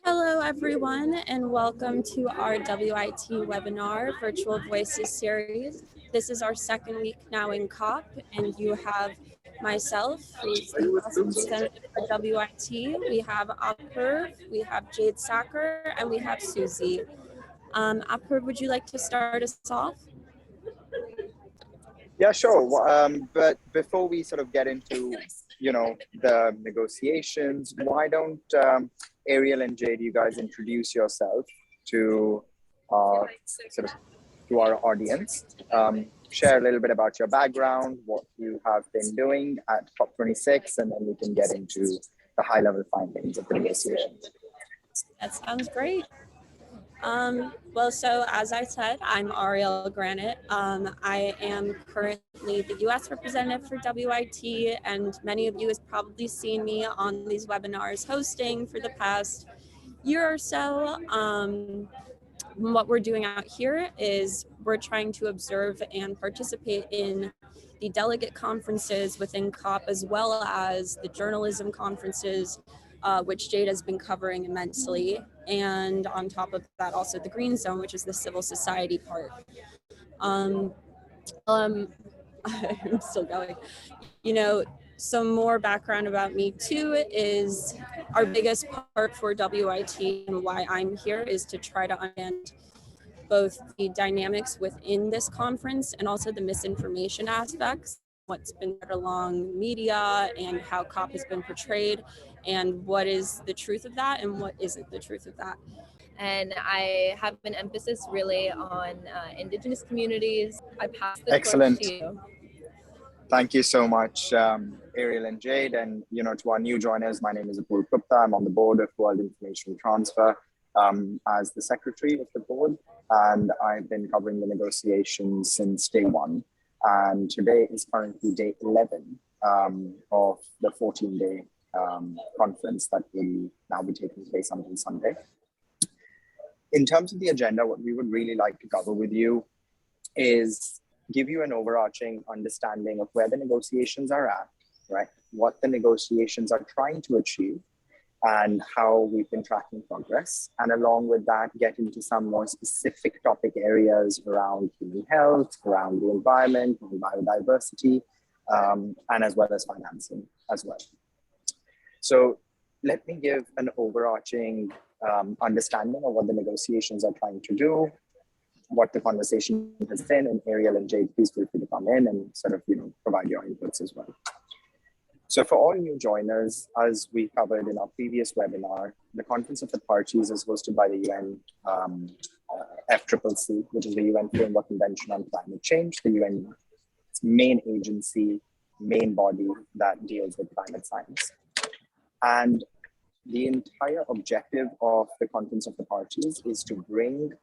Hello, everyone, and welcome to our WIT webinar Virtual Voices series. This is our second week now in COP, and you have myself, who's the US representative for WIT. We have Apurv, we have Jade Saker, and we have Suzy. Apurv, would you like to start us off? Yeah, sure. But before we sort of get into, the negotiations, why don't Ariel and Jade, you guys introduce yourself to to our audience, share a little bit about your background, what you have been doing at COP26, and then we can get into the high-level findings of the negotiations. That sounds great. So as I said, I'm Ariel Granat. I am currently the US representative for WIT, and many of you have probably seen me on these webinars hosting for the past year or so. What we're doing out here is we're trying to observe and participate in the delegate conferences within COP, as well as the journalism conferences, which Jade has been covering immensely. And on top of that, also the Green Zone, which is the civil society part. I'm still going. Some more background about me too is our biggest part for WIT and why I'm here is to try to understand both the dynamics within this conference and also the misinformation aspects, what's been put along media and how COP has been portrayed, and what is the truth of that and what isn't the truth of that. And I have an emphasis really on Indigenous communities. I pass the Excellent. torch to you. Thank you so much, Ariel and Jade. And, to our new joiners, my name is Apurv Gupta. I'm on the board of World Information Transfer as the secretary of the board. And I've been covering the negotiations since day one. And today is currently day 11 of the 14-day conference that will now be taking place until Sunday. In terms of the agenda, what we would really like to cover with you is give you an overarching understanding of where the negotiations are at, right? What the negotiations are trying to achieve and how we've been tracking progress. And along with that, get into some more specific topic areas around human health, around the environment, and biodiversity, and as well as financing as well. So let me give an overarching understanding of what the negotiations are trying to do, what the conversation has been, and Ariel and Jade, please feel free to come in and sort of, provide your inputs as well. So for all new joiners, as we covered in our previous webinar, the Conference of the Parties is hosted by the UN FCCC, which is the UN Framework Convention on Climate Change, the UN main agency, main body that deals with climate science. And the entire objective of the Conference of the Parties is to bring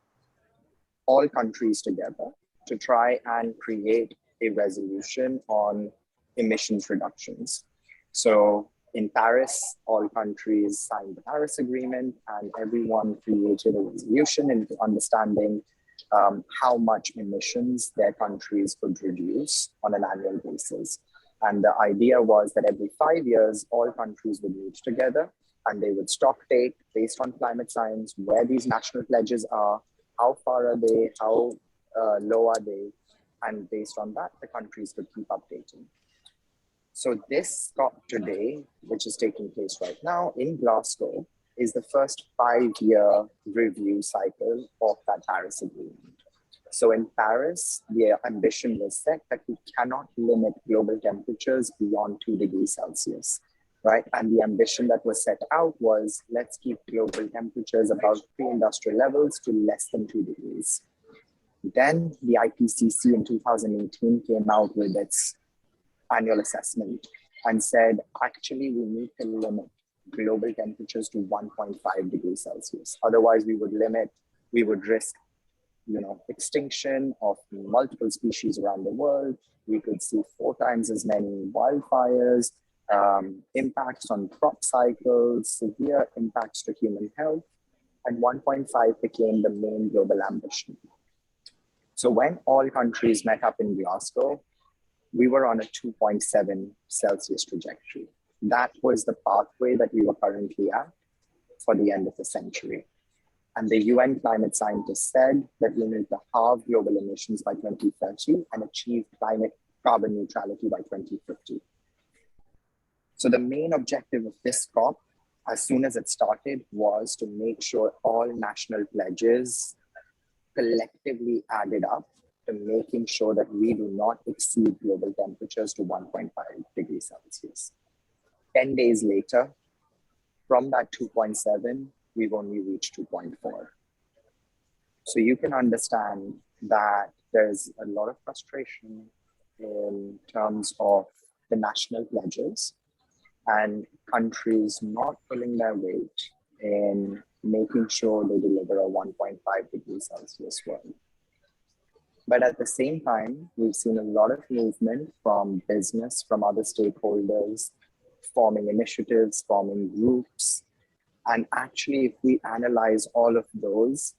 all countries together to try and create a resolution on emissions reductions. So in Paris, all countries signed the Paris Agreement and everyone created a resolution into understanding how much emissions their countries could reduce on an annual basis. And the idea was that every 5 years, all countries would meet together and they would stock take based on climate science, where these national pledges are, how far are they, how low are they, and based on that, the countries could keep updating. So this COP today, which is taking place right now in Glasgow, is the first 5-year review cycle of that Paris Agreement. So in Paris, the ambition was set that we cannot limit global temperatures beyond 2 degrees Celsius, right? And the ambition that was set out was, let's keep global temperatures above pre-industrial levels to less than 2 degrees. Then the IPCC in 2018 came out with its annual assessment and said, actually, we need to limit global temperatures to 1.5 degrees Celsius. Otherwise, we would risk extinction of multiple species around the world. We could see 4 times as many wildfires, impacts on crop cycles, severe impacts to human health, and 1.5 became the main global ambition. So when all countries met up in Glasgow, we were on a 2.7 Celsius trajectory. That was the pathway that we were currently at. for the end of the century. And the UN climate scientists said that we need to halve global emissions by 2030 and achieve carbon neutrality by 2050. So the main objective of this COP, as soon as it started, was to make sure all national pledges collectively added up to making sure that we do not exceed global temperatures to 1.5 degrees Celsius. 10 days later, from that 2.7, we've only reached 2.4. So you can understand that there's a lot of frustration in terms of the national pledges and countries not pulling their weight in making sure they deliver a 1.5 degrees Celsius world. But at the same time, we've seen a lot of movement from business, from other stakeholders, forming initiatives, forming groups. And actually, if we analyze all of those,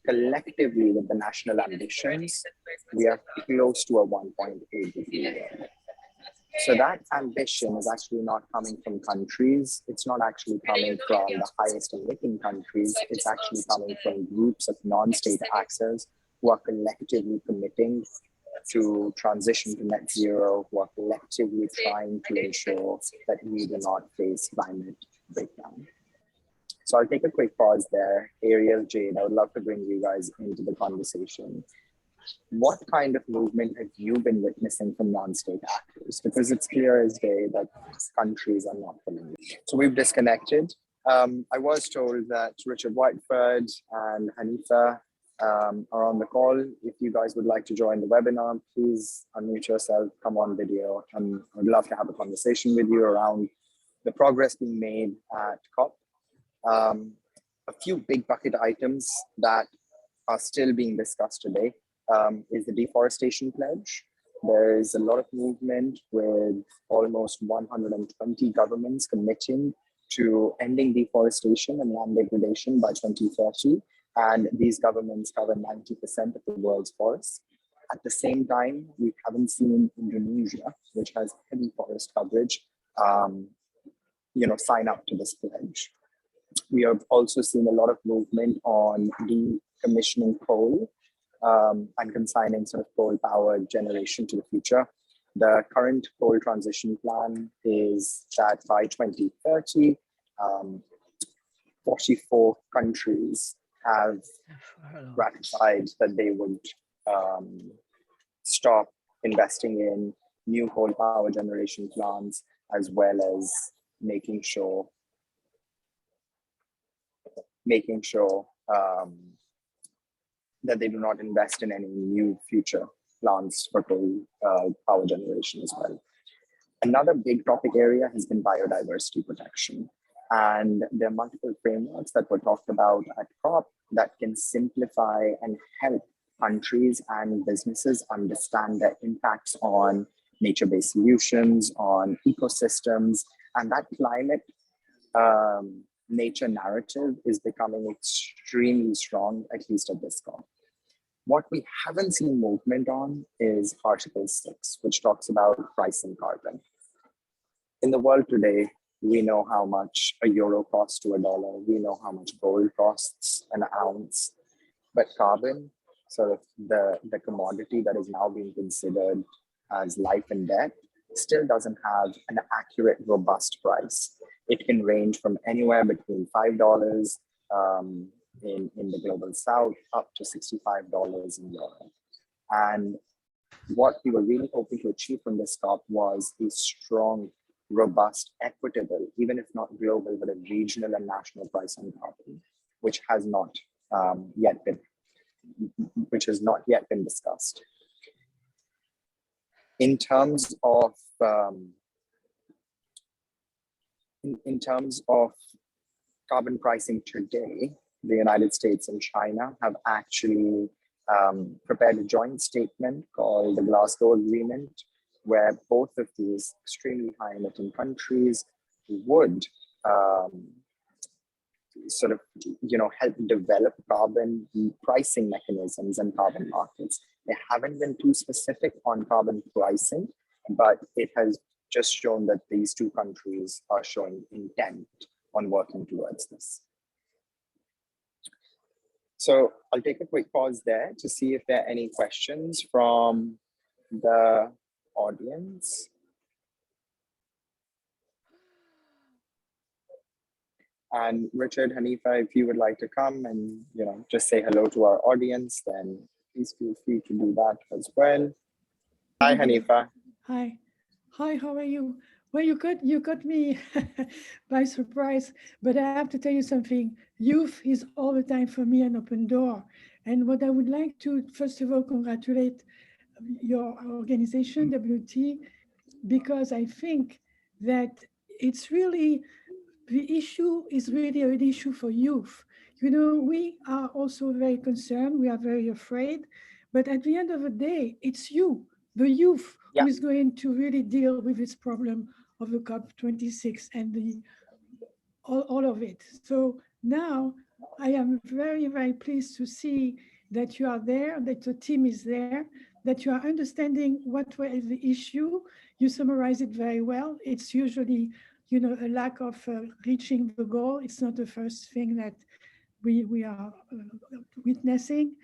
collectively with the national ambitions, we are close to a 1.8 degree world. So that ambition is actually not coming from countries. It's not actually coming from the highest emitting countries. It's actually coming from groups of non-state actors who are collectively committing to transition to net zero, who are collectively trying to ensure that we do not face climate breakdown. So I'll take a quick pause there. Ariel, Jade, I would love to bring you guys into the conversation. What kind of movement have you been witnessing from non-state actors? Because it's clear as day that countries are not following. So we've disconnected. I was told that Richard Whiteford and Hanifa are on the call. If you guys would like to join the webinar, please unmute yourself, come on video. I'd love to have a conversation with you around the progress being made at COP. A few big bucket items that are still being discussed today is the deforestation pledge. There is a lot of movement with almost 120 governments committing to ending deforestation and land degradation by 2030. And these governments cover 90% of the world's forests. At the same time, we haven't seen Indonesia, which has heavy forest coverage, sign up to this pledge. We have also seen a lot of movement on decommissioning coal and consigning sort of coal power generation to the future. The current coal transition plan is that by 2030, 44 countries have ratified that they would stop investing in new coal power generation plants, as well as making sure that they do not invest in any new future plants for coal power generation as well. Another big topic area has been biodiversity protection. And there are multiple frameworks that were talked about at COP that can simplify and help countries and businesses understand their impacts on nature-based solutions, on ecosystems, and that climate nature narrative is becoming extremely strong, at least at this COP. What we haven't seen movement on is Article 6, which talks about pricing carbon. In the world today, we know how much a euro costs to $1. We know how much gold costs an ounce. But carbon, sort of the commodity that is now being considered as life and death, still doesn't have an accurate, robust price. It can range from anywhere between $5 in the global south up to $65 in Europe. And what we were really hoping to achieve from this COP was a strong, robust, equitable, even if not global, but a regional and national price on carbon, which has not yet been discussed. In terms of carbon pricing today, the United States and China have actually prepared a joint statement called the Glasgow Agreement, where both of these extremely high emitting countries would help develop carbon pricing mechanisms and carbon markets. They haven't been too specific on carbon pricing, but it has just shown that these two countries are showing intent on working towards this. So I'll take a quick pause there to see if there are any questions from the audience. And Richard, Hanifa, if you would like to come and just say hello to our audience, then please feel free to do that as well. Hi, Hanifa. Hi. Hi, how are you? Well, you got me by surprise, but I have to tell you something. Youth is all the time for me an open door. And what I would like to, first of all, congratulate your organization, WT, because I think that it's really, the issue is really an issue for youth. We are also very concerned, we are very afraid, but at the end of the day, it's you, the youth, who is going to really deal with this problem of the COP26 and all of it. So now I am very, very pleased to see that you are there, that the team is there, that you are understanding what is the issue. You summarize it very well. It's usually, a lack of reaching the goal. It's not the first thing that we are witnessing.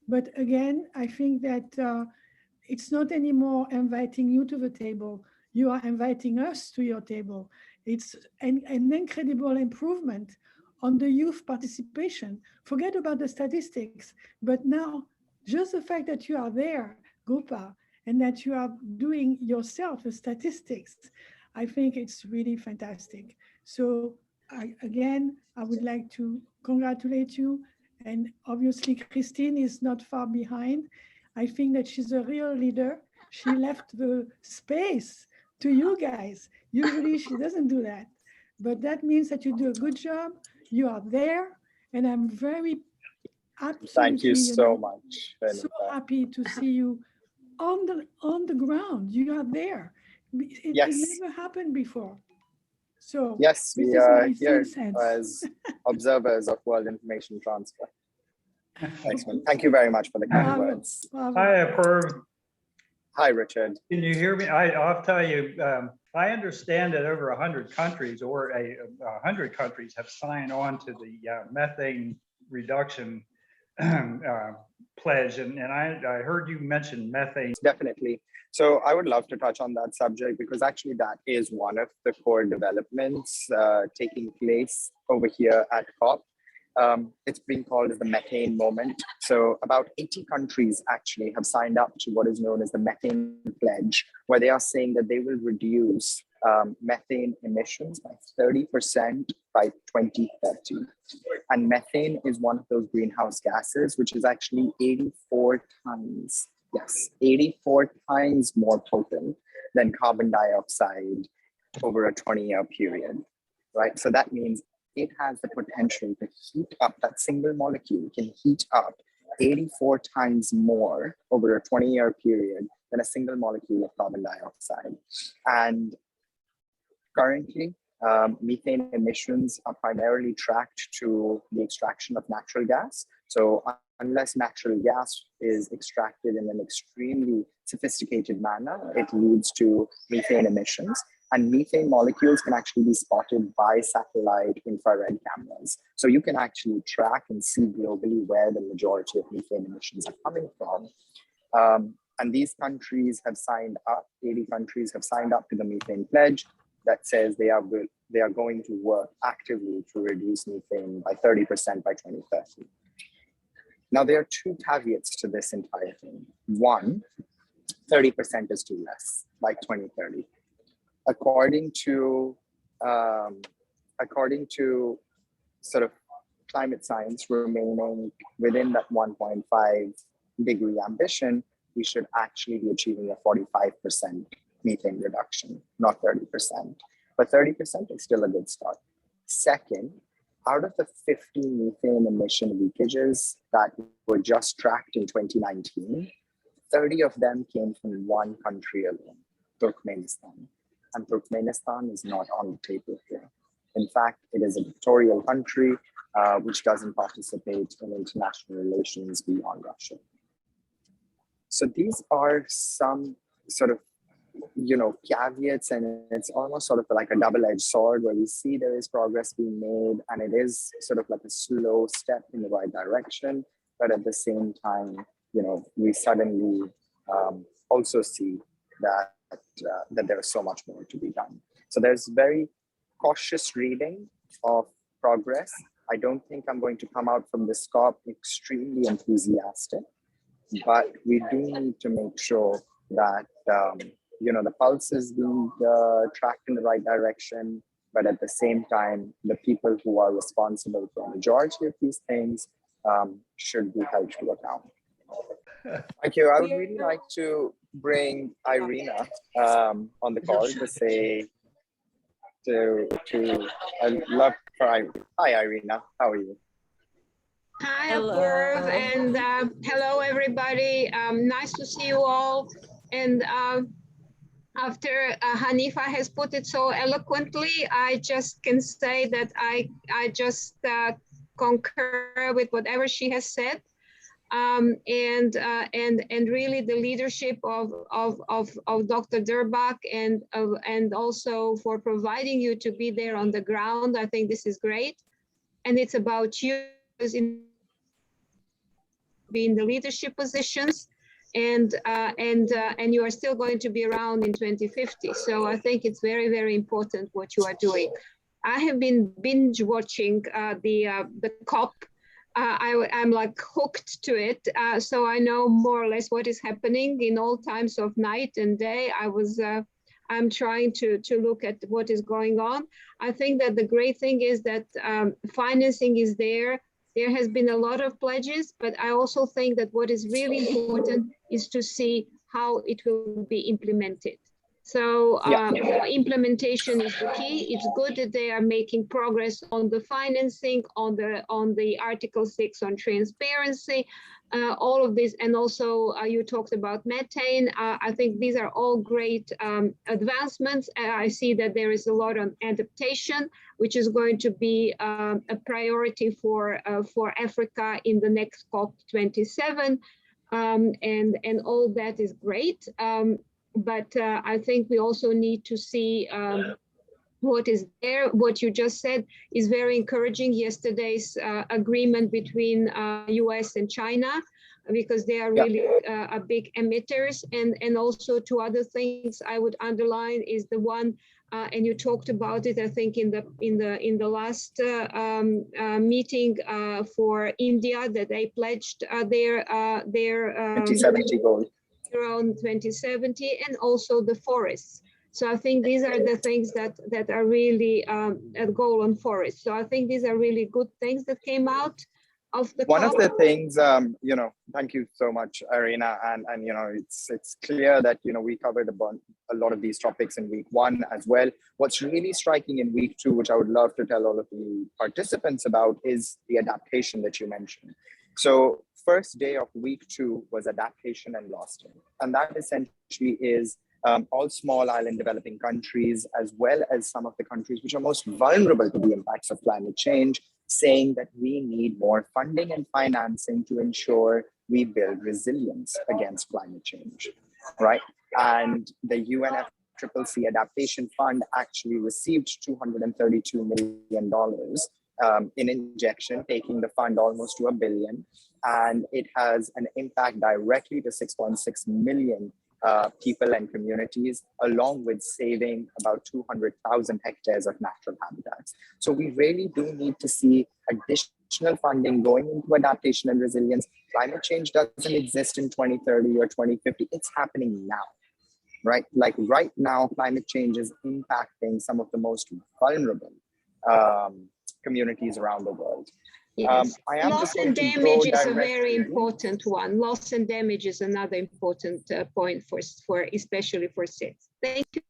But again, I think that it's not anymore inviting you to the table. You are inviting us to your table. It's an incredible improvement on the youth participation. Forget about the statistics, but now just the fact that you are there, Gupta, and that you are doing yourself the statistics, I think it's really fantastic. So again, I would like to congratulate you. And obviously, Christine is not far behind. I think that she's a real leader. She left the space to you guys. Usually she doesn't do that, but that means that you do a good job. You are there, and I'm very absolutely, thank you so much. So happy to see you on the ground. You are there. It never happened before. So yes, we are here as observers of world information transfer. Excellent. Thank you very much for the kind words. Hi, Apurv. Hi, Richard. Can you hear me? I'll tell you, I understand that over 100 countries or 100 countries have signed on to the methane reduction pledge. And I heard you mention methane. Definitely. So I would love to touch on that subject because actually that is one of the core developments taking place over here at COP. It's being called as the methane moment. So about 80 countries actually have signed up to what is known as the methane pledge, where they are saying that they will reduce methane emissions by 30% by 2030. And methane is one of those greenhouse gases, which is actually 84 times, yes, 84 times more potent than carbon dioxide over a 20-year period, right? So that means it has the potential to heat up, that single molecule can heat up 84 times more over a 20-year period than a single molecule of carbon dioxide. And currently, methane emissions are primarily tracked to the extraction of natural gas. So unless natural gas is extracted in an extremely sophisticated manner, it leads to methane emissions. And methane molecules can actually be spotted by satellite infrared cameras. So you can actually track and see globally where the majority of methane emissions are coming from. And these countries have signed up, 80 countries have signed up to the methane pledge that says they are going to work actively to reduce methane by 30% by 2030. Now, there are two caveats to this entire thing. One, 30% is too less by 2030. According to sort of climate science remaining within that 1.5 degree ambition, we should actually be achieving a 45% methane reduction, not 30%. But 30% is still a good start. Second, out of the 50 methane emission leakages that were just tracked in 2019, 30 of them came from one country alone, Turkmenistan. And Turkmenistan is not on the table here. In fact, it is a dictatorial country which doesn't participate in international relations beyond Russia. So these are some sort of caveats, and it's almost sort of like a double-edged sword where we see there is progress being made and it is sort of like a slow step in the right direction, but at the same time, we suddenly also see that there is so much more to be done. So there's very cautious reading of progress. I don't think I'm going to come out from this COP extremely enthusiastic, but we do need to make sure that the pulse is being tracked in the right direction, but at the same time, the people who are responsible for the majority of these things should be held to account. Thank you. I would really like to bring Irena on the call to say, I'd love for hi Irena, how are you? Hi, Hello. Apurv, and hello, everybody. Nice to see you all. And after Hanifa has put it so eloquently, I just can say that I just concur with whatever she has said. And really the leadership of Dr. Durbach and also for providing you to be there on the ground. I think this is great, and it's about you be in the leadership positions, and you are still going to be around in 2050. So I think it's very, very important what you are doing. I have been binge watching the COP. I'm like hooked to it, so I know more or less what is happening in all times of night and day. I'm trying to look at what is going on. I think that the great thing is that financing is there. There has been a lot of pledges, but I also think that what is really important is to see how it will be implemented. So implementation is the key. It's good that they are making progress on the financing, on the Article 6 on transparency, all of this. And also you talked about methane. I think these are all great advancements. I see that there is a lot on adaptation, which is going to be a priority for Africa in the next COP27. And all that is great. But I think we also need to see what is there. What you just said is very encouraging. Yesterday's agreement between US and China, because they are really a big emitters. And also two other things I would underline is the one, and you talked about it, I think in the last meeting for India, that they pledged their 2070 goal. Around 2070, and also the forests. So I think these are the things that are really a goal on forests. So I think these are really good things that came out of the One COP. of the things, thank you so much, Irena, and it's clear that we covered a lot of these topics in week 1 as well. What's really striking in week 2, which I would love to tell all of the participants about, is the adaptation that you mentioned. So first day of week 2 was adaptation and loss. And that essentially is all small island developing countries, as well as some of the countries which are most vulnerable to the impacts of climate change, saying that we need more funding and financing to ensure we build resilience against climate change, right? And the UNFCCC Adaptation Fund actually received $232 million in injection, taking the fund almost to $1 billion. And it has an impact directly to 6.6 million people and communities, along with saving about 200,000 hectares of natural habitats. So we really do need to see additional funding going into adaptation and resilience. Climate change doesn't exist in 2030 or 2050. It's happening now, right? Like right now, climate change is impacting some of the most vulnerable communities around the world. Yes. Loss and damage is a very directly. important one. Loss and damage is another important point for especially for SIDS. Thank you.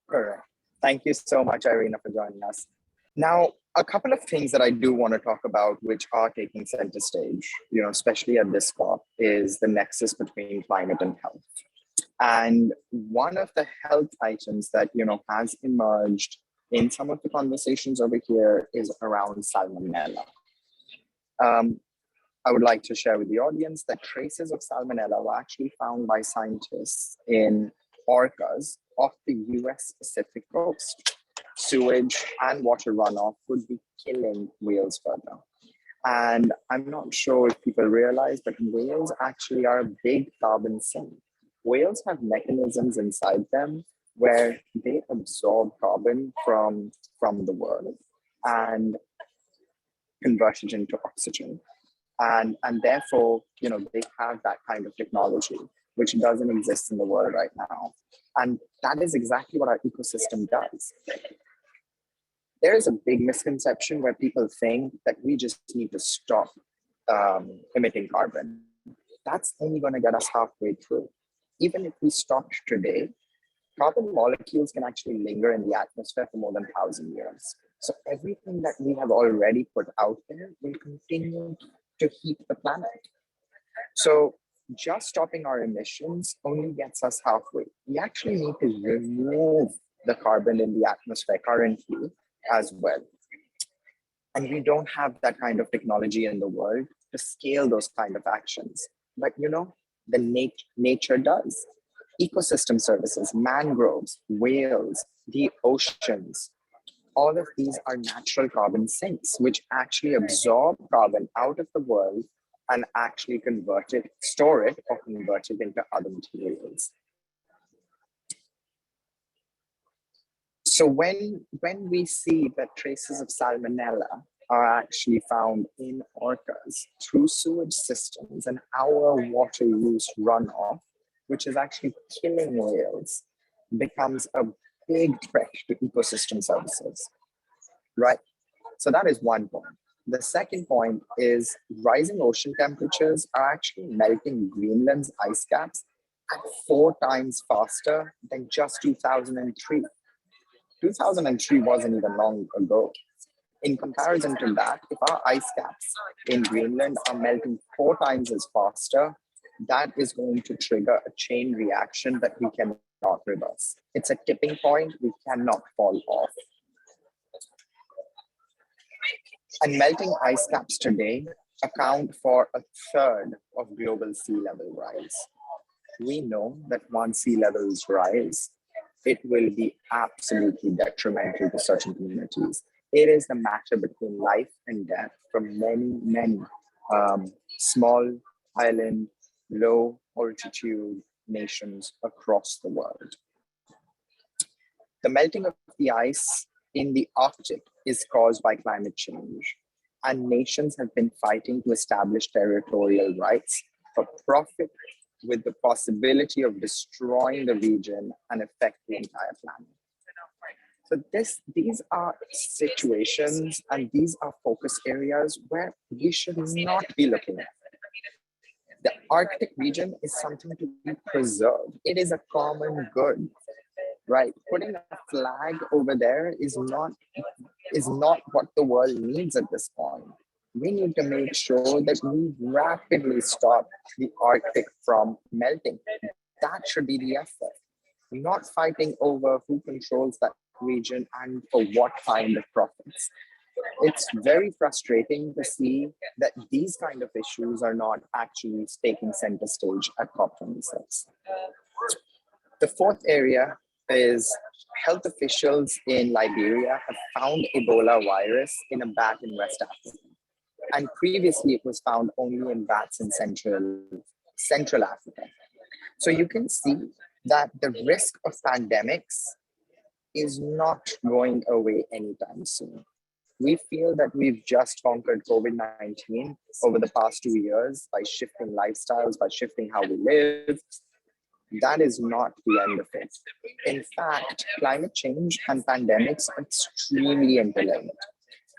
Correct. Thank you so much, Irena, for joining us. Now, a couple of things that I do want to talk about, which are taking center stage, especially at this COP, is the nexus between climate and health. And one of the health items that has emerged in some of the conversations over here is around salmonella. I would like to share with the audience that traces of salmonella were actually found by scientists in orcas off the US Pacific coast. Sewage and water runoff would be killing whales further. And I'm not sure if people realize, but whales actually are a big carbon sink. Whales have mechanisms inside them where they absorb carbon from the world and convert it into oxygen. And therefore, they have that kind of technology, which doesn't exist in the world right now. And that is exactly what our ecosystem does. There is a big misconception where people think that we just need to stop emitting carbon. That's only going to get us halfway through. Even if we stopped today, carbon molecules can actually linger in the atmosphere for more than 1,000 years. So everything that we have already put out there will continue to heat the planet. So just stopping our emissions only gets us halfway. We actually need to remove the carbon in the atmosphere currently as well. And we don't have that kind of technology in the world to scale those kind of actions. But the nature does. Ecosystem services, mangroves, whales, the oceans, all of these are natural carbon sinks, which actually absorb carbon out of the world and actually store it or convert it into other materials. So when we see that traces of salmonella are actually found in orcas through sewage systems and our water use runoff, which is actually killing whales, becomes a big threat to ecosystem services, right? So that is one point. The second point is rising ocean temperatures are actually melting Greenland's ice caps at 4 times faster than just 2003. 2003 wasn't even long ago. In comparison to that, if our ice caps in Greenland are melting 4 times as faster, that is going to trigger a chain reaction that we cannot reverse. It's a tipping point we cannot fall off. And melting ice caps today account for 1/3 of global sea level rise. We know that once sea levels rise, it will be absolutely detrimental to certain communities. It is the matter between life and death for many small island, low altitude nations across the world. The melting of the ice in the Arctic is caused by climate change, and nations have been fighting to establish territorial rights for profit, with the possibility of destroying the region and affect the entire planet. So these are situations and these are focus areas where we should not be looking at. The Arctic region is something to be preserved. It is a common good, right? Putting a flag over there is not what the world needs at this point. We need to make sure that we rapidly stop the Arctic from melting. That should be the effort. Not fighting over who controls that region and for what kind of profits. It's very frustrating to see that these kind of issues are not actually taking center stage at COP26. The fourth area is health officials in Liberia have found Ebola virus in a bat in West Africa. And previously it was found only in bats in Central Africa. So you can see that the risk of pandemics is not going away anytime soon. We feel that we've just conquered COVID-19 over the past 2 years by shifting lifestyles, by shifting how we live. That is not the end of it. In fact, climate change and pandemics are extremely interlinked.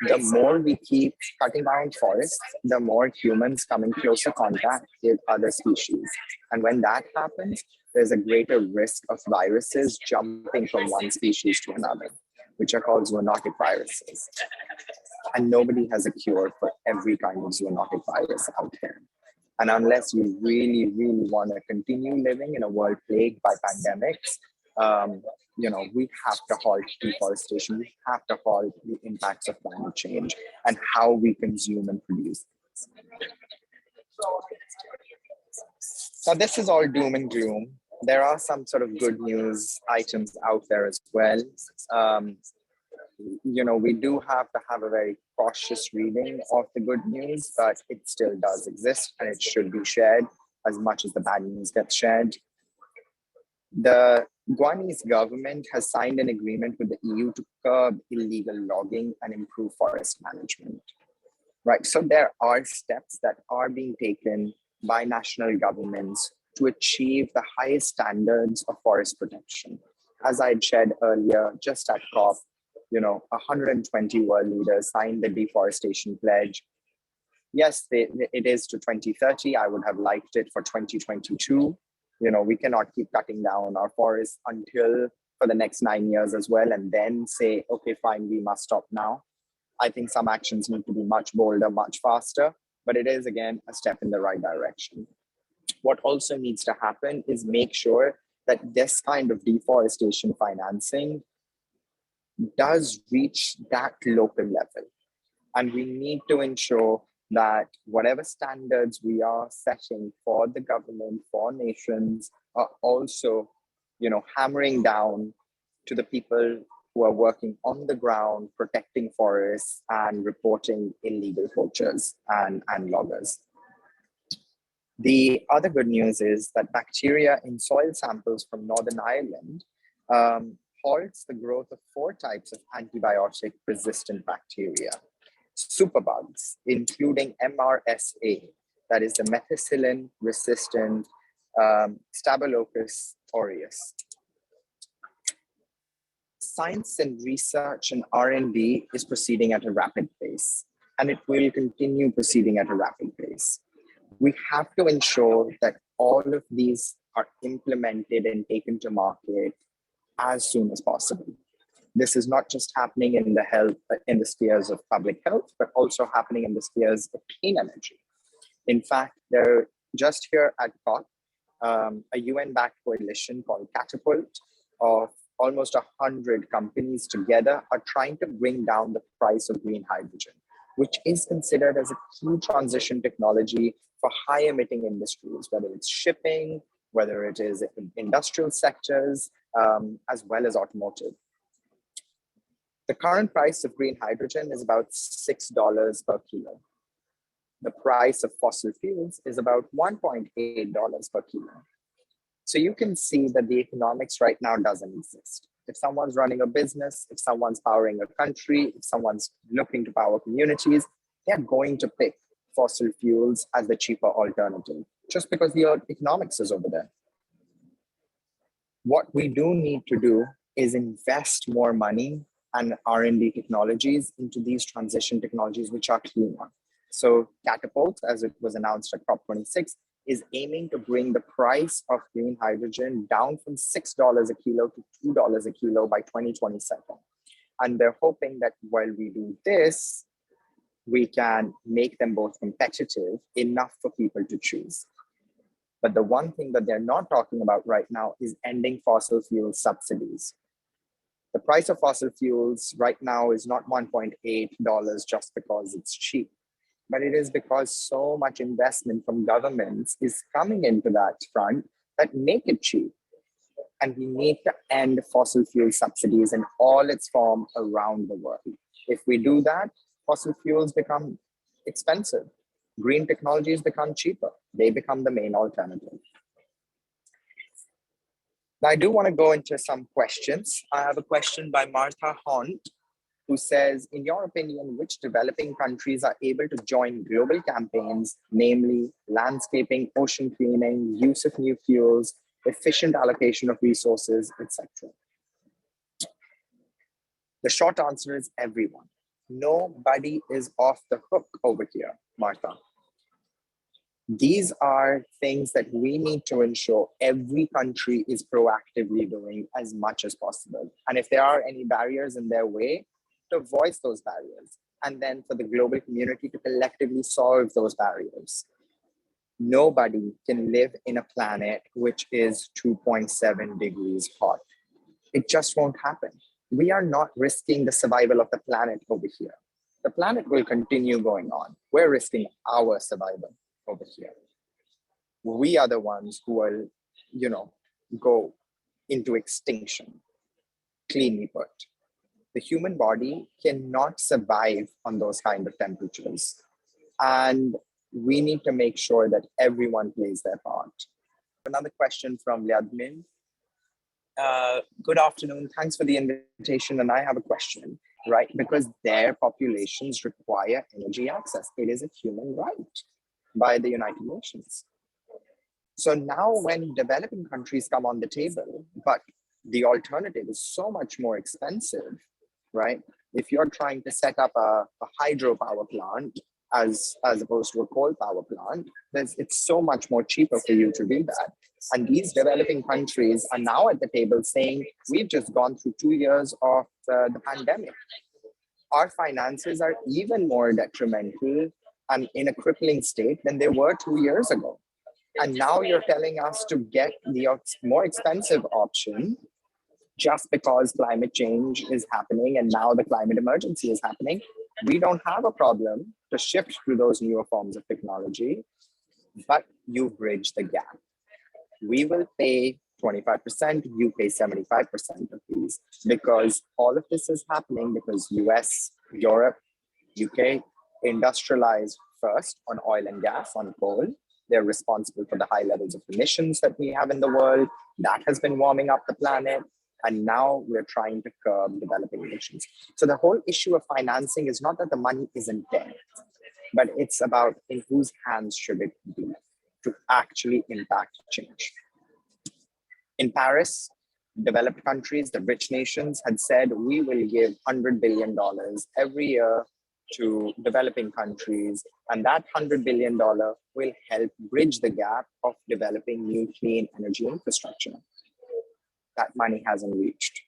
The more we keep cutting down forests, the more humans come in closer contact with other species. And when that happens, there's a greater risk of viruses jumping from one species to another, which are called zoonotic viruses. And nobody has a cure for every kind of zoonotic virus out there. And unless you really, really want to continue living in a world plagued by pandemics, we have to halt deforestation. We have to halt the impacts of climate change and how we consume and produce things. Now, this is all doom and gloom. there are some sort of good news items out there as well. We do have to have a very cautious reading of the good news, but it still does exist and it should be shared as much as the bad news gets shared. The Guyanese government has signed an agreement with the EU to curb illegal logging and improve forest management. Right, so there are steps that are being taken by national governments to achieve the highest standards of forest protection. As I had shared earlier, just at COP, 120 world leaders signed the deforestation pledge. Yes, it is to 2030. I would have liked it for 2022. We cannot keep cutting down our forests until for the next 9 years as well, and then say, okay, fine, we must stop now. I think some actions need to be much bolder, much faster, but it is, again, a step in the right direction. What also needs to happen is make sure that this kind of deforestation financing does reach that local level. And we need to ensure that whatever standards we are setting for the government, for nations, are also, hammering down to the people who are working on the ground, protecting forests and reporting illegal poachers and loggers. The other good news is that bacteria in soil samples from Northern Ireland halts the growth of 4 types of antibiotic-resistant bacteria, superbugs, including MRSA, that is the methicillin-resistant Staphylococcus aureus. Science and research and R&D is proceeding at a rapid pace, and it will continue proceeding at a rapid pace. We have to ensure that all of these are implemented and taken to market as soon as possible. This is not just happening in the spheres of public health, but also happening in the spheres of clean energy. In fact, there just here at COP, a UN-backed coalition called Catapult of almost 100 companies together are trying to bring down the price of green hydrogen, which is considered as a key transition technology for high emitting industries, whether it's shipping, whether it is in industrial sectors, as well as automotive. The current price of green hydrogen is about $6 per kilo. The price of fossil fuels is about $1.8 per kilo. So you can see that the economics right now doesn't exist. If someone's running a business, if someone's powering a country, if someone's looking to power communities, they're going to pick fossil fuels as the cheaper alternative, just because the economics is over there. What we do need to do is invest more money and R&D technologies into these transition technologies, which are cleaner. So Catapult, as it was announced at COP26, is aiming to bring the price of green hydrogen down from $6 a kilo to $2 a kilo by 2027. And they're hoping that while we do this, we can make them both competitive enough for people to choose. But the one thing that they're not talking about right now is ending fossil fuel subsidies. The price of fossil fuels right now is not $1.8 just because it's cheap, but it is because so much investment from governments is coming into that front that make it cheap. And we need to end fossil fuel subsidies in all its form around the world. If we do that, fossil fuels become expensive. Green technologies become cheaper. They become the main alternative. Now, I do want to go into some questions. I have a question by Martha Hunt, who says, in your opinion, which developing countries are able to join global campaigns, namely landscaping, ocean cleaning, use of new fuels, efficient allocation of resources, etc.? The short answer is everyone. Nobody is off the hook over here, Martha. These are things that we need to ensure every country is proactively doing as much as possible. And if there are any barriers in their way, to voice those barriers, and then for the global community to collectively solve those barriers. Nobody can live in a planet which is 2.7 degrees hot. It just won't happen. We are not risking the survival of the planet over here. The planet will continue going on. We're risking our survival over here. We are the ones who are, go into extinction, cleanly put. The human body cannot survive on those kind of temperatures. And we need to make sure that everyone plays their part. Another question from Lyadmin. Good afternoon, thanks for the invitation. And I have a question, right? Because their populations require energy access. It is a human right by the United Nations. So now when developing countries come on the table, but the alternative is so much more expensive, right? If you're trying to set up a hydropower plant as opposed to a coal power plant, it's so much more cheaper for you to do that. And these developing countries are now at the table saying, we've just gone through 2 years of the pandemic. Our finances are even more detrimental and in a crippling state than they were 2 years ago. And now you're telling us to get the more expensive option just because climate change is happening and now the climate emergency is happening. We don't have a problem to shift to those newer forms of technology, but you bridge the gap. We will pay 25%, you pay 75% of these, because all of this is happening because US, Europe, UK industrialized first on oil and gas, on coal. They're responsible for the high levels of emissions that we have in the world. That has been warming up the planet. And now we're trying to curb developing nations. So the whole issue of financing is not that the money isn't there, but it's about in whose hands should it be to actually impact change. In Paris, developed countries, the rich nations had said, we will give $100 billion every year to developing countries. And that $100 billion will help bridge the gap of developing new clean energy infrastructure. That money hasn't reached.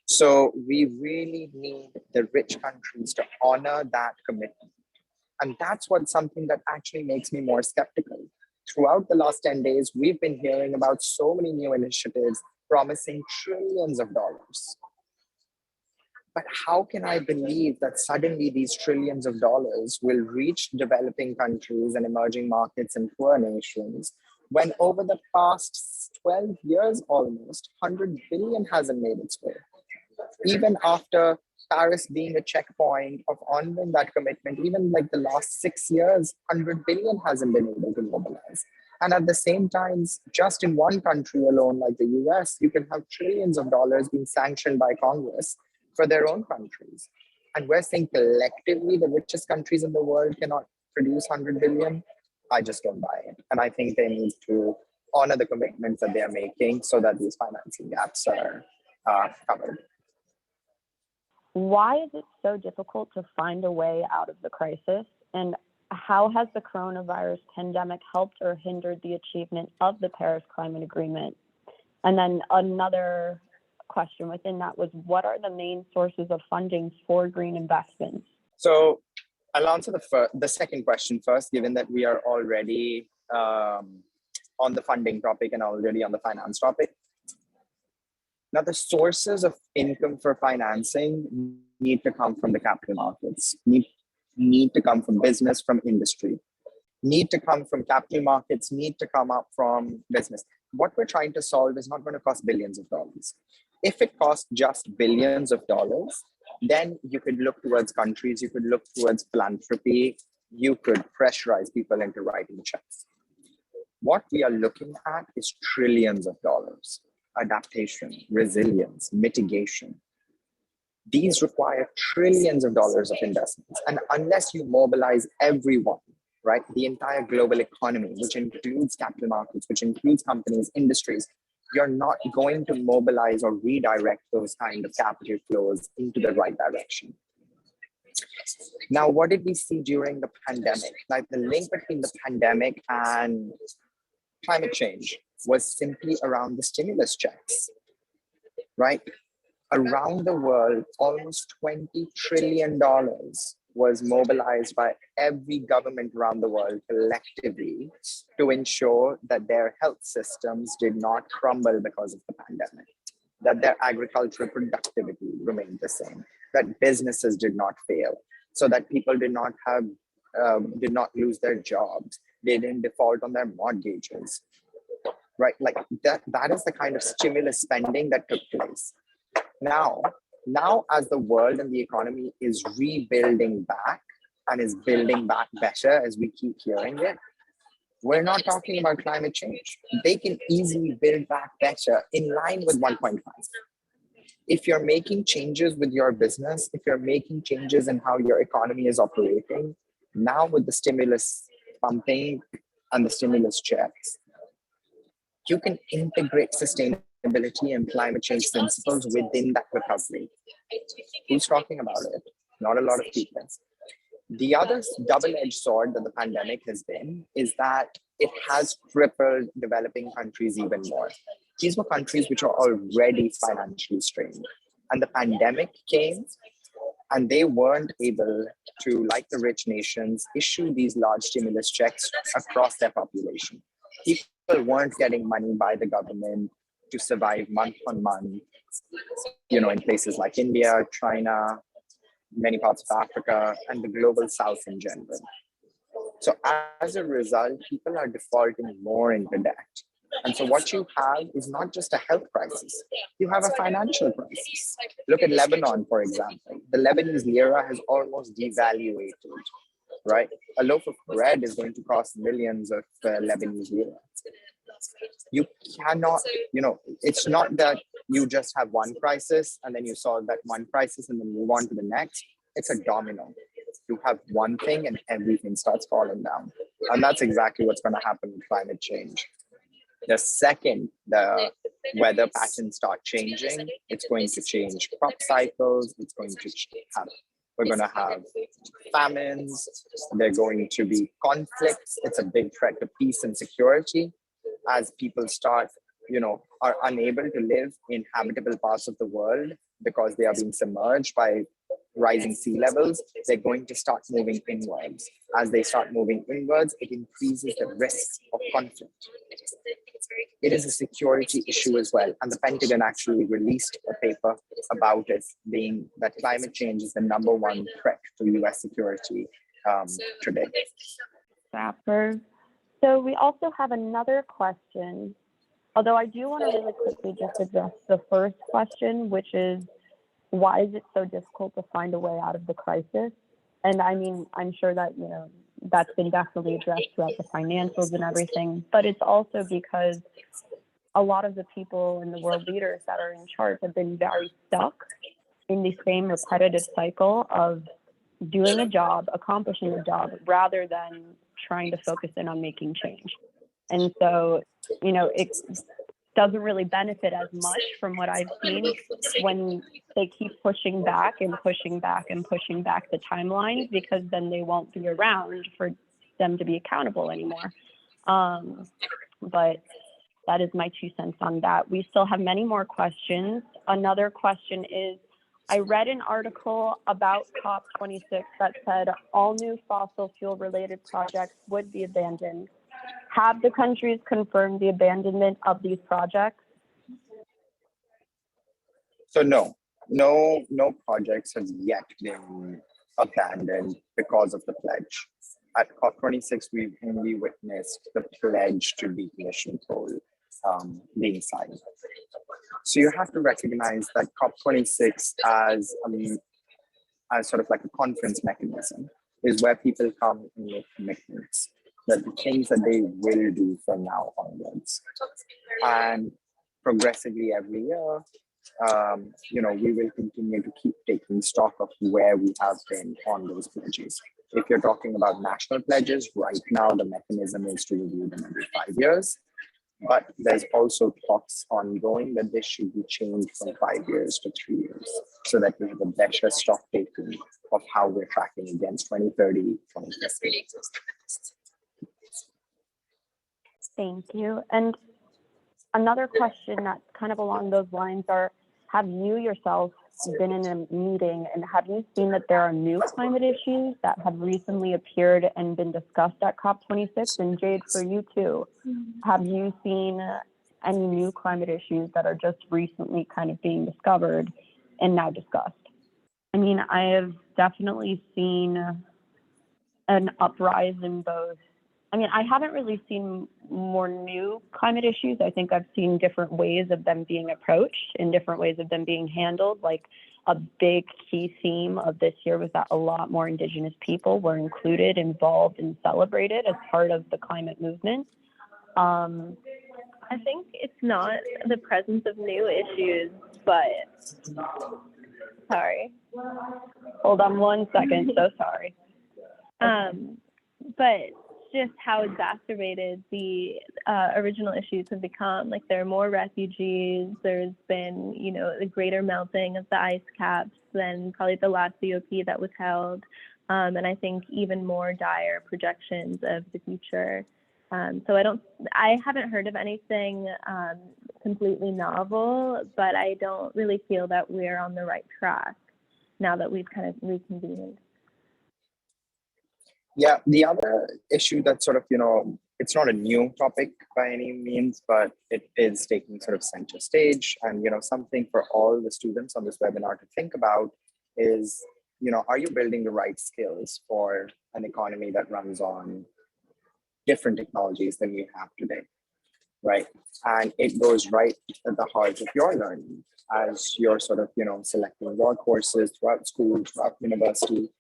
So we really need the rich countries to honor that commitment. And that's something that actually makes me more skeptical. Throughout the last 10 days, we've been hearing about so many new initiatives promising trillions of dollars. But how can I believe that suddenly these trillions of dollars will reach developing countries and emerging markets and poor nations when over the past 12 years almost, 100 billion hasn't made its way? Even after Paris being a checkpoint of honoring that commitment, even like the last 6 years, 100 billion hasn't been able to mobilize. And at the same time, just in one country alone, like the US, you can have trillions of dollars being sanctioned by Congress for their own countries. And we're saying collectively the richest countries in the world cannot produce 100 billion. I just don't buy it. And I think they need to honor the commitments that they're making so that these financing gaps are covered. Why is it so difficult to find a way out of the crisis? And how has the coronavirus pandemic helped or hindered the achievement of the Paris Climate Agreement? And then another question within that was, what are the main sources of funding for green investments? So I'll answer the second question first, given that we are already on the funding topic and already on the finance topic. Now, the sources of income for financing need to come from the capital markets, need to come from business, from industry, need to come from capital markets, need to come up from business. What we're trying to solve is not going to cost billions of dollars. If it costs just billions of dollars, then you could look towards countries, you could look towards philanthropy, you could pressurize people into writing checks. What we are looking at is trillions of dollars. Adaptation, resilience, mitigation. These require trillions of dollars of investments. And unless you mobilize everyone, right, the entire global economy, which includes capital markets, which includes companies, industries, you're not going to mobilize or redirect those kind of capital flows into the right direction. Now, what did we see during the pandemic? Like the link between the pandemic and climate change was simply around the stimulus checks, right? Around the world, almost $20 trillion was mobilized by every government around the world collectively to ensure that their health systems did not crumble because of the pandemic, that their agricultural productivity remained the same, that businesses did not fail, so that people did not lose their jobs, they didn't default on their mortgages. right? Like that is the kind of stimulus spending that took place. Now as the world and the economy is rebuilding back and is building back better, as we keep hearing it, we're not talking about climate change. They can easily build back better in line with 1.5. If you're making changes with your business, if you're making changes in how your economy is operating, now with the stimulus pumping and the stimulus checks, you can integrate sustainability and climate change principles within that recovery. Who's talking about it? Not a lot of people. The other double-edged sword that the pandemic has been is that it has crippled developing countries even more. These were countries which are already financially strained. And the pandemic came and they weren't able to, like the rich nations, issue these large stimulus checks across their population. People weren't getting money by the government to survive month on month, in places like India, China, many parts of Africa, and the global South in general. So as a result, people are defaulting more into debt. And so what you have is not just a health crisis, you have a financial crisis. Look at Lebanon, for example. The Lebanese lira has almost devaluated, right? A loaf of bread is going to cost millions of Lebanese lira. You cannot, it's not that you just have one crisis and then you solve that one crisis and then move on to the next. It's a domino. You have one thing and everything starts falling down. And that's exactly what's going to happen with climate change. The second the weather patterns start changing, it's going to change crop cycles. It's going to have, we're going to have famines. There are going to be conflicts. It's a big threat to peace and security as people start, are unable to live in habitable parts of the world because they are being submerged by rising sea levels. They're going to start moving inwards. As they start moving inwards, it increases the risk of conflict. It is a security issue as well. And the Pentagon actually released a paper about it, being that climate change is the #1 threat to US security today. Apurv. So we also have another question, although I do want to really quickly just address the first question, which is, why is it so difficult to find a way out of the crisis? And I mean, I'm sure that, that's been definitely addressed throughout the financials and everything, but it's also because a lot of the people and the world leaders that are in charge have been very stuck in the same repetitive cycle of doing a job, accomplishing a job, rather than trying to focus in on making change. And so, it doesn't really benefit as much from what I've seen when they keep pushing back and pushing back and pushing back the timelines, because then they won't be around for them to be accountable anymore. But that is my 2 cents on that. We still have many more questions. Another question is, I read an article about COP26 that said all new fossil fuel related projects would be abandoned. Have the countries confirmed the abandonment of these projects? So no projects have yet been abandoned because of the pledge. At COP26, we've only witnessed the pledge to decommission coal being signed. So you have to recognize that COP26 as sort of like a conference mechanism is where people come and make commitments, that the things that they will do from now onwards. And progressively every year, we will continue to keep taking stock of where we have been on those pledges. If you're talking about national pledges, right now the mechanism is to review them every 5 years. But there's also talks ongoing that this should be changed from 5 years to 3 years so that we have a better stock taking of how we're tracking against 2030, 2050. Thank you. And another question that's kind of along those lines are, have you yourself been in a meeting and have you seen that there are new climate issues that have recently appeared and been discussed at COP26? And Jade, for you too, have you seen any new climate issues that are just recently kind of being discovered and now discussed? I mean, I have definitely seen an uprise in both I mean, I haven't really seen more new climate issues. I think I've seen different ways of them being approached and different ways of them being handled. Like a big key theme of this year was that a lot more Indigenous people were included, involved, and celebrated as part of the climate movement. I think it's not the presence of new issues, but sorry. Hold on 1 second, so sorry. But just how exacerbated the original issues have become. Like there are more refugees. There's been, you know, a greater melting of the ice caps than probably the last COP that was held. And I think even more dire projections of the future. So I haven't heard of anything completely novel, but I don't really feel that we're on the right track now that we've kind of reconvened. Yeah, the other issue that's sort of, it's not a new topic by any means, but it is taking sort of center stage. And, something for all the students on this webinar to think about is, are you building the right skills for an economy that runs on different technologies than we have today, right? And it goes right at the heart of your learning as you're sort of, selecting your courses throughout school, throughout university.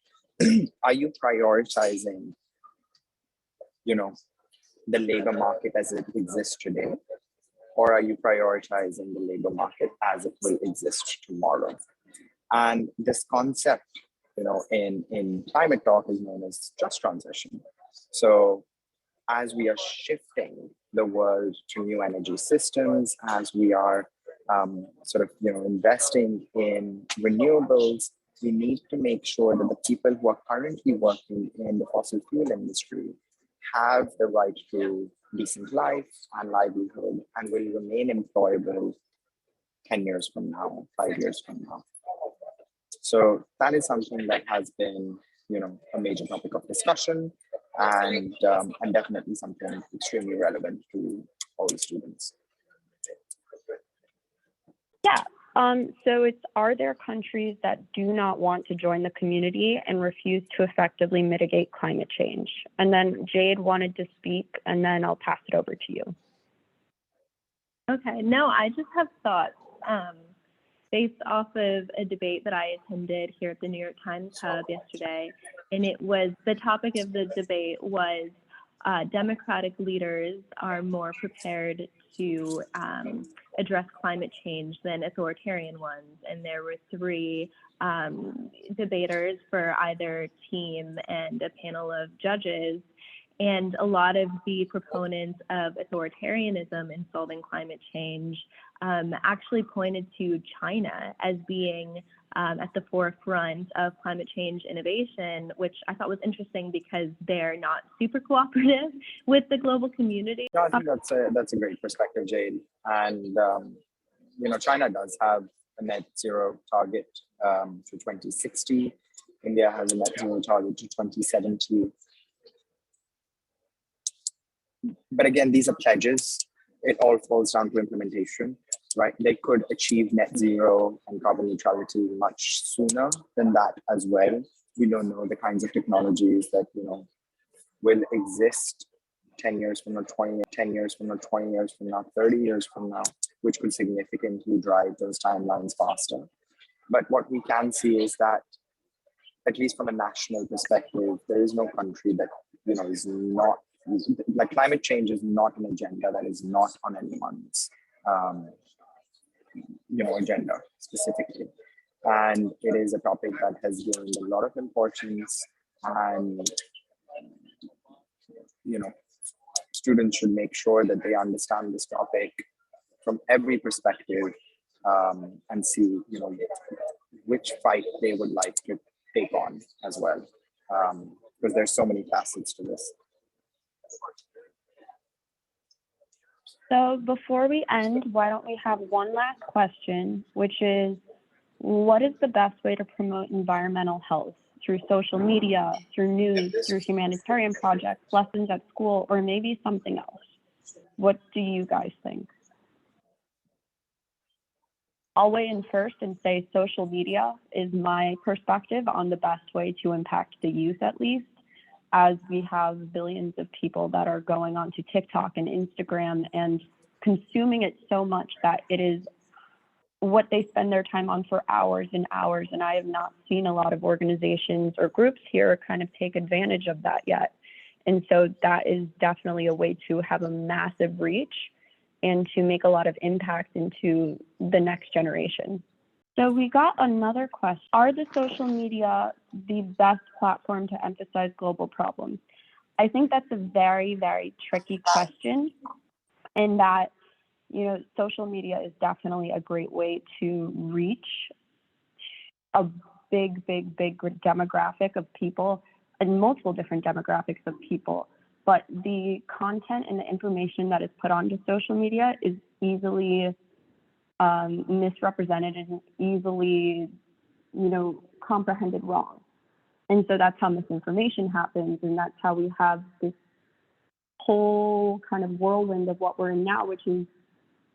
Are you prioritizing, the labor market as it exists today? Or are you prioritizing the labor market as it will exist tomorrow? And this concept, in climate talk is known as just transition. So as we are shifting the world to new energy systems, as we are investing in renewables, we need to make sure that the people who are currently working in the fossil fuel industry have the right to decent life and livelihood and will remain employable 10 years from now, 5 years from now. So that is something that has been, a major topic of discussion and definitely something extremely relevant to all the students. Yeah. So are there countries that do not want to join the community and refuse to effectively mitigate climate change? And then Jade wanted to speak, and then I'll pass it over to you. Okay, no, I just have thoughts based off of a debate that I attended here at the New York Times Hub yesterday. And the topic of the debate was democratic leaders are more prepared to address climate change than authoritarian ones. And there were 3 debaters for either team and a panel of judges. And a lot of the proponents of authoritarianism in solving climate change actually pointed to China as being at the forefront of climate change innovation, which I thought was interesting because they're not super cooperative with the global community. No, I think that's a great perspective, Jade. And China does have a net zero target to 2060. India has a net zero target to 2070. But again, these are pledges. It all falls down to implementation, right? They could achieve net zero and carbon neutrality much sooner than that as well. We don't know the kinds of technologies that, will exist 10 years from now, 10 years from now, 20 years from now, 30 years from now, which could significantly drive those timelines faster. But what we can see is that, at least from a national perspective, there is no country that, is not, like climate change is not an agenda that is not on anyone's, agenda specifically. And it is a topic that has gained a lot of importance, and, students should make sure that they understand this topic from every perspective and see, which fight they would like to take on as well, because there's so many facets to this. So before we end, why don't we have one last question, which is, what is the best way to promote environmental health? Through social media, through news, through humanitarian projects, lessons at school, or maybe something else? What do you guys think? I'll weigh in first and say social media is my perspective on the best way to impact the youth, at least. as we have billions of people that are going on to TikTok and Instagram and consuming it so much that it is what they spend their time on for hours and hours. And I have not seen a lot of organizations or groups here kind of take advantage of that yet. And so that is definitely a way to have a massive reach and to make a lot of impact into the next generation. So we got another question. Are the social media the best platform to emphasize global problems? I think that's a very, very tricky question, in that, you know, social media is definitely a great way to reach a big demographic of people and multiple different demographics of people. But the content and the information that is put onto social media is easily misrepresented and easily, you know, comprehended wrong. And so that's how misinformation happens. And that's how we have this whole kind of whirlwind of what we're in now, which is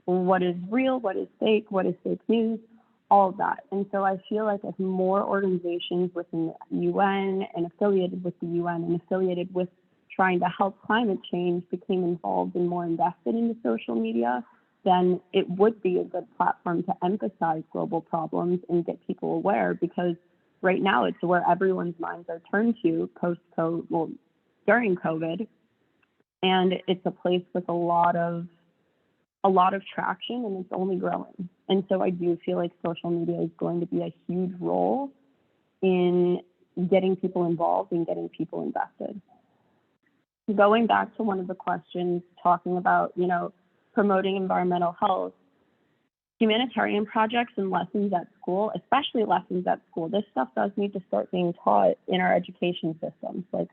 what is real, what is fake news, all of that. And so I feel like if more organizations within the UN and affiliated with the UN and affiliated with trying to help climate change became involved and more invested into social media, then it would be a good platform to emphasize global problems and get people aware, because right now it's where everyone's minds are turned to post-COVID, well, during COVID, and it's a place with a lot of traction, and it's only growing. And so I do feel like social media is going to be a huge role in getting people involved and getting people invested. Going back to one of the questions, talking about, you know, promoting environmental health, humanitarian projects and lessons at school, especially lessons at school, this stuff does need to start being taught in our education systems. Like,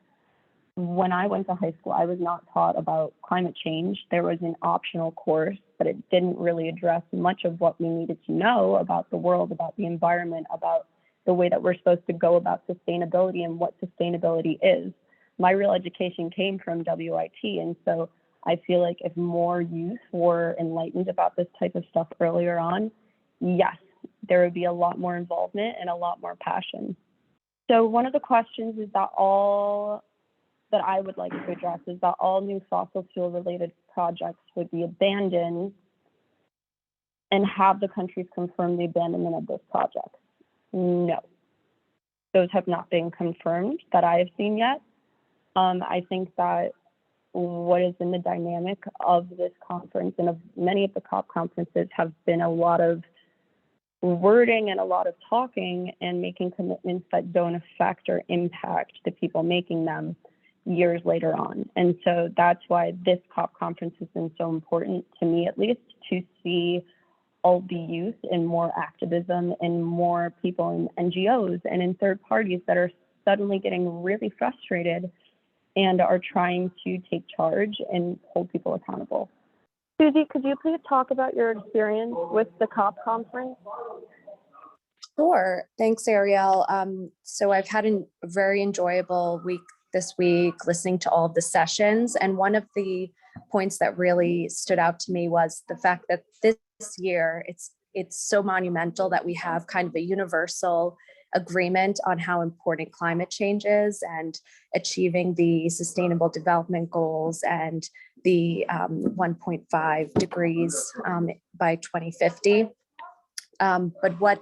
when I went to high school, I was not taught about climate change. There was an optional course, but it didn't really address much of what we needed to know about the world, about the environment, about the way that we're supposed to go about sustainability and what sustainability is. My real education came from WIT, and so I feel like if more youth were enlightened about this type of stuff earlier on, yes, there would be a lot more involvement and a lot more passion. So one of the questions is that I would like to address is that all new fossil fuel related projects would be abandoned, and have the countries confirmed the abandonment of those projects? No, those have not been confirmed that I have seen yet. I think that what has been the dynamic of this conference and of many of the COP conferences have been a lot of wording and a lot of talking and making commitments that don't affect or impact the people making them years later on. And so that's why this COP conference has been so important to me, at least, to see all the youth and more activism and more people in NGOs and in third parties that are suddenly getting really frustrated and are trying to take charge and hold people accountable. Suzy, could you please talk about your experience with the COP conference? Sure. Thanks, Ariel. So I've had a very enjoyable week this week, listening to all of the sessions. And one of the points that really stood out to me was the fact that this year, it's so monumental that we have kind of a universal agreement on how important climate change is and achieving the Sustainable Development Goals and the 1.5 degrees by 2050. But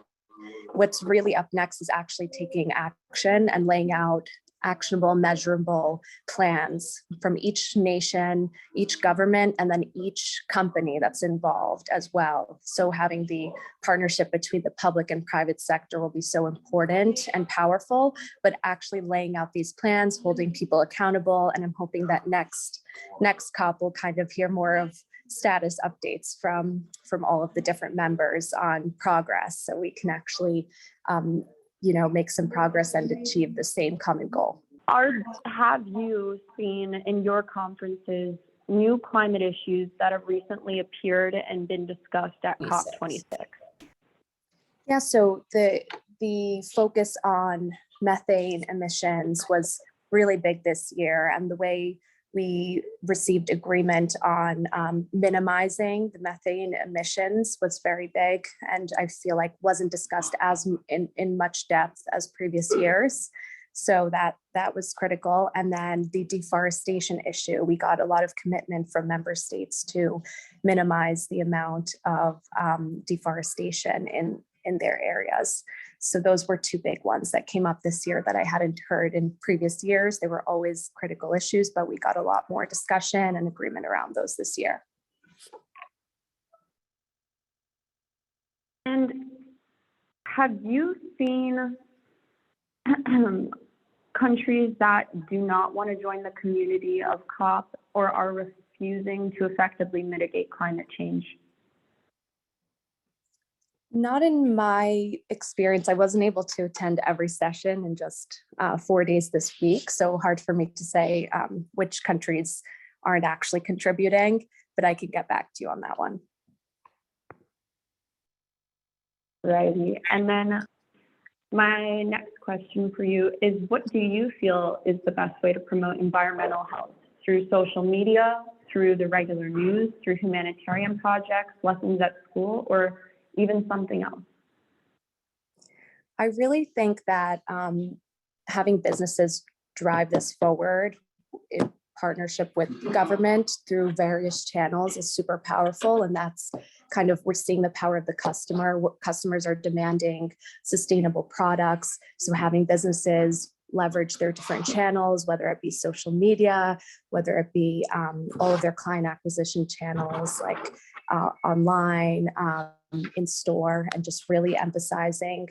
what's really up next is actually taking action and laying out actionable, measurable plans from each nation, each government, and then each company that's involved as well. So having the partnership between the public and private sector will be so important and powerful, but actually laying out these plans, holding people accountable. And I'm hoping that next COP will kind of hear more of status updates from all of the different members on progress, so we can actually make some progress and achieve the same common goal. Have you seen in your conferences new climate issues that have recently appeared and been discussed at COP26? Yeah, so the focus on methane emissions was really big this year, and the way we received agreement on minimizing the methane emissions was very big, and I feel like wasn't discussed as in much depth as previous years. So that was critical. And then the deforestation issue, we got a lot of commitment from member states to minimize the amount of deforestation in their areas. So those were two big ones that came up this year that I hadn't heard in previous years. They were always critical issues, but we got a lot more discussion and agreement around those this year. And have you seen countries that do not want to join the community of COP or are refusing to effectively mitigate climate change? Not in my experience. I wasn't able to attend every session in just 4 days this week. So hard for me to say which countries aren't actually contributing, but I can get back to you on that one. Righty. And then my next question for you is, what do you feel is the best way to promote environmental health? Through social media, through the regular news, through humanitarian projects, lessons at school, or even something else? I really think that having businesses drive this forward in partnership with government through various channels is super powerful. And that's kind of, we're seeing the power of the customer. Customers are demanding sustainable products. So having businesses leverage their different channels, whether it be social media, whether it be all of their client acquisition channels, like online, in store, and just really emphasizing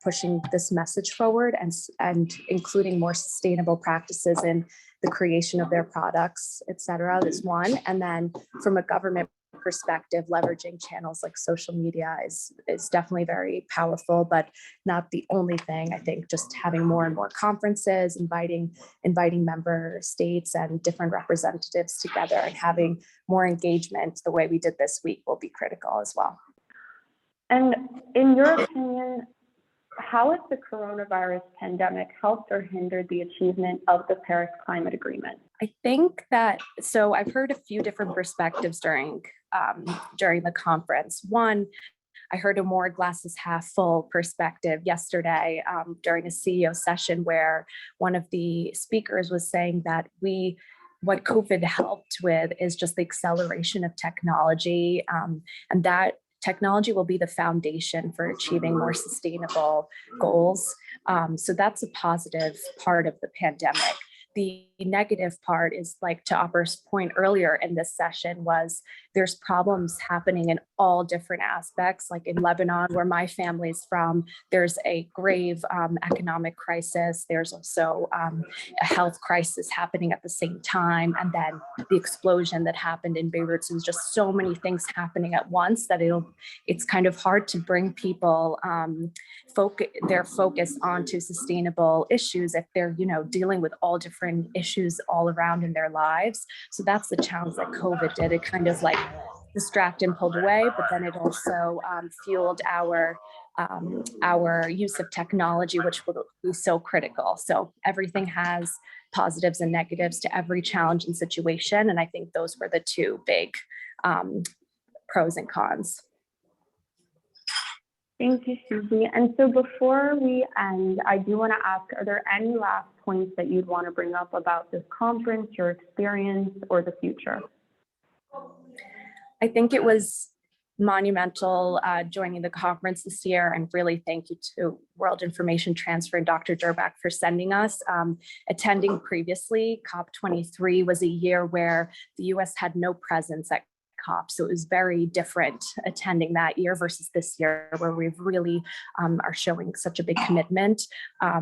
pushing this message forward and including more sustainable practices in the creation of their products, et cetera, is one. And then from a government perspective, leveraging channels like social media is definitely very powerful, but not the only thing. I think just having more and more conferences, inviting member states and different representatives together and having more engagement the way we did this week will be critical as well. And in your opinion, how has the coronavirus pandemic helped or hindered the achievement of the Paris Climate Agreement? I think that, so I've heard a few different perspectives during the conference. One, I heard a more glasses half full perspective yesterday during a CEO session where one of the speakers was saying that what COVID helped with is just the acceleration of technology, and that technology will be the foundation for achieving more sustainable goals. So that's a positive part of the pandemic. The negative part is, like to Apurv's point earlier in this session, was there's problems happening in all different aspects. Like in Lebanon, where my family's from, there's a grave economic crisis. There's also a health crisis happening at the same time. And then the explosion that happened in Beirut. So there's just so many things happening at once that it's kind of hard to bring people their focus onto sustainable issues if they're, dealing with all different issues all around in their lives. So that's the challenge that COVID did. It kind of like distracted and pulled away, but then it also fueled our use of technology, which will be so critical. So everything has positives and negatives to every challenge and situation. And I think those were the two big pros and cons. Thank you, Suzy. And so before we end, I do want to ask, are there any last points that you'd want to bring up about this conference, your experience, or the future? I think it was monumental joining the conference this year, and really thank you to World Information Transfer and Dr. Durbach for sending us. Attending previously, COP23 was a year where the US had no presence at COP. So it was very different attending that year versus this year, where we've really are showing such a big commitment.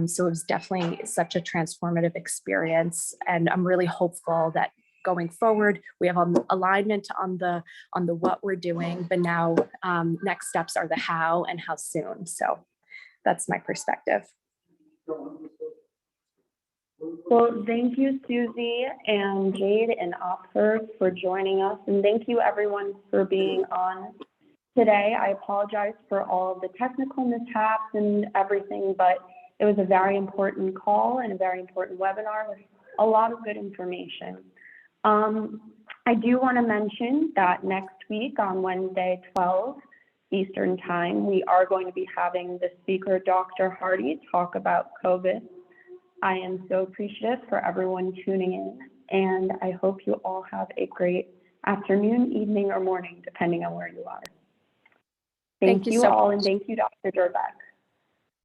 So it was definitely such a transformative experience. And I'm really hopeful that going forward, we have alignment on the what we're doing, but now next steps are the how and how soon. So that's my perspective. Well, thank you, Suzy and Jade and Apurv for joining us. And thank you everyone for being on today. I apologize for all of the technical mishaps and everything, but it was a very important call and a very important webinar with a lot of good information. I do want to mention that next week on Wednesday, 12 Eastern Time, we are going to be having the speaker, Dr. Hardy, talk about COVID I am so appreciative for everyone tuning in, and I hope you all have a great afternoon, evening, or morning, depending on where you are. Thank you so all, much. and thank you, Dr. Durbeck.